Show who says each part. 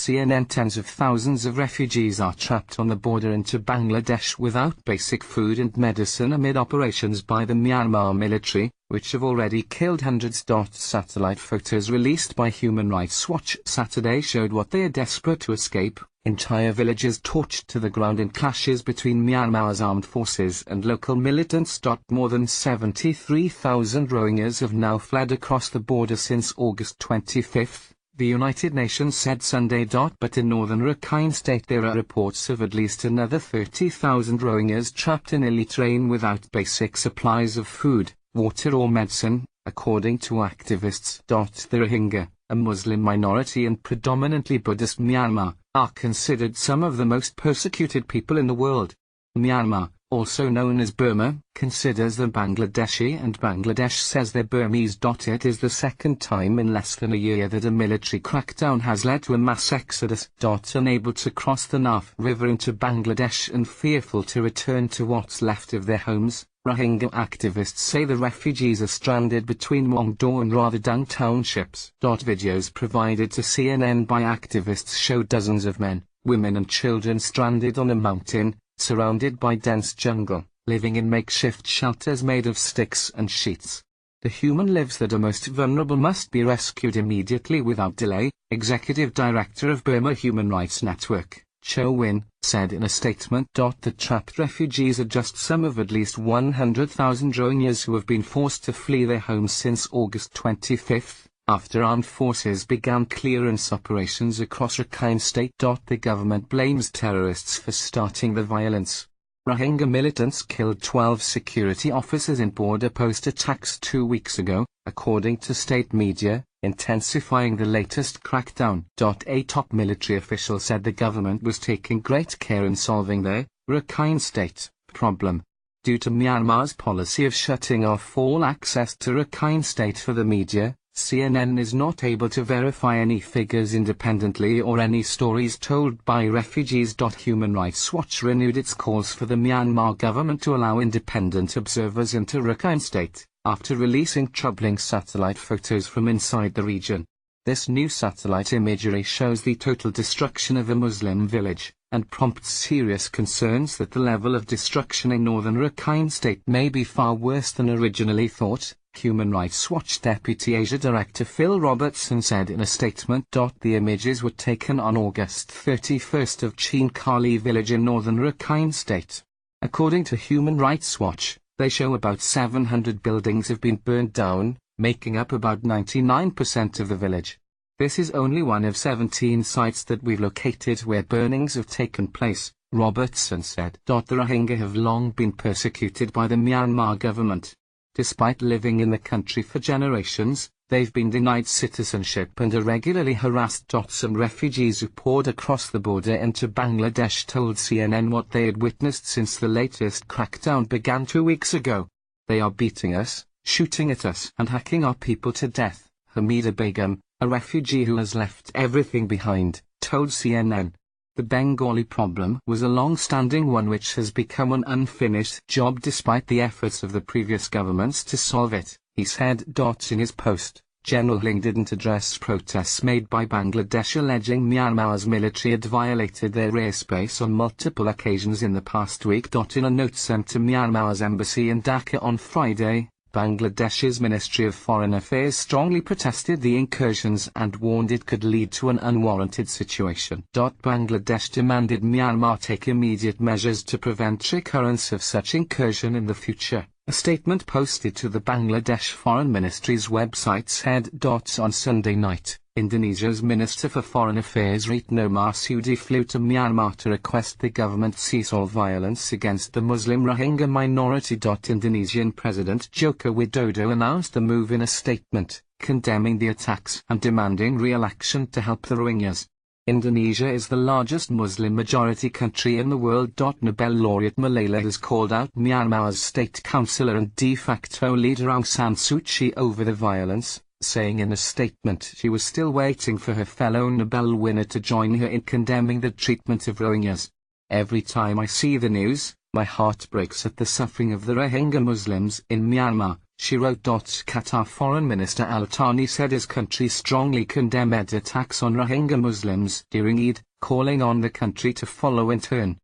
Speaker 1: CNN. Tens of thousands of refugees are trapped on the border into Bangladesh without basic food and medicine amid operations by the Myanmar military, which have already killed hundreds. Satellite photos released by Human Rights Watch Saturday showed what they are desperate to escape: entire villages torched to the ground in clashes between Myanmar's armed forces and local militants. More than 73,000 Rohingyas have now fled across the border since August 25, the United Nations said Sunday. But in northern Rakhine State there are reports of at least another 30,000 Rohingyas trapped in Eritrea without basic supplies of food, water or medicine, according to activists. The Rohingya, a Muslim minority in predominantly Buddhist Myanmar, are considered some of the most persecuted people in the world. Myanmar, also known as Burma, considers them Bangladeshi, and Bangladesh says they're Burmese. It is the second time in less than a year that a military crackdown has led to a mass exodus. Unable to cross the Naf River into Bangladesh and fearful to return to what's left of their homes, Rohingya activists say the refugees are stranded between Mongdo and Radadung townships. Videos provided to CNN by activists show dozens of men, women and children stranded on a mountain, surrounded by dense jungle, living in makeshift shelters made of sticks and sheets. The human lives that are most vulnerable must be rescued immediately without delay, Executive Director of Burma Human Rights Network, Cho Win, said in a statement. The trapped refugees are just some of at least 100,000 Rohingyas who have been forced to flee their homes since August 25, after armed forces began clearance operations across Rakhine State. The government blames terrorists for starting the violence. Rohingya militants killed 12 security officers in border post attacks 2 weeks ago, according to state media, intensifying the latest crackdown. A top military official said the government was taking great care in solving the Rakhine State problem. Due to Myanmar's policy of shutting off all access to Rakhine State for the media, CNN is not able to verify any figures independently or any stories told by refugees. Human Rights Watch renewed its calls for the Myanmar government to allow independent observers into Rakhine State, after releasing troubling satellite photos from inside the region. This new satellite imagery shows the total destruction of a Muslim village, and prompts serious concerns that the level of destruction in northern Rakhine State may be far worse than originally thought, Human Rights Watch Deputy Asia Director Phil Robertson said in a statement. The images were taken on August 31 of Chinkali village in northern Rakhine State. According to Human Rights Watch, they show about 700 buildings have been burned down, making up about 99% of the village. This is only one of 17 sites that we've located where burnings have taken place, Robertson said. The Rohingya have long been persecuted by the Myanmar government. Despite living in the country for generations, they've been denied citizenship and are regularly harassed. Some refugees who poured across the border into Bangladesh told CNN what they had witnessed since the latest crackdown began 2 weeks ago. "They are beating us, shooting at us and hacking our people to death," Hamida Begum, a refugee who has left everything behind, told CNN. The Bengali problem was a long-standing one which has become an unfinished job despite the efforts of the previous governments to solve it, he said. In his post, General Ling didn't address protests made by Bangladesh alleging Myanmar's military had violated their airspace on multiple occasions in the past week. In a note sent to Myanmar's embassy in Dhaka on Friday, Bangladesh's Ministry of Foreign Affairs strongly protested the incursions and warned it could lead to an unwarranted situation. Bangladesh demanded Myanmar take immediate measures to prevent recurrence of such incursion in the future. A statement posted to the Bangladesh Foreign Ministry's website said. On Sunday night, Indonesia's Minister for Foreign Affairs Retno Marsudi flew to Myanmar to request the government cease all violence against the Muslim Rohingya minority. Indonesian President Joko Widodo announced the move in a statement, condemning the attacks and demanding real action to help the Rohingyas. Indonesia is the largest Muslim-majority country in the world. Nobel laureate Malala has called out Myanmar's state councillor and de facto leader Aung San Suu Kyi over the violence, saying in a statement she was still waiting for her fellow Nobel winner to join her in condemning the treatment of Rohingyas. "Every time I see the news, my heart breaks at the suffering of the Rohingya Muslims in Myanmar," she wrote. Qatar Foreign Minister Al-Thani said his country strongly condemned attacks on Rohingya Muslims during Eid, calling on the country to follow in turn.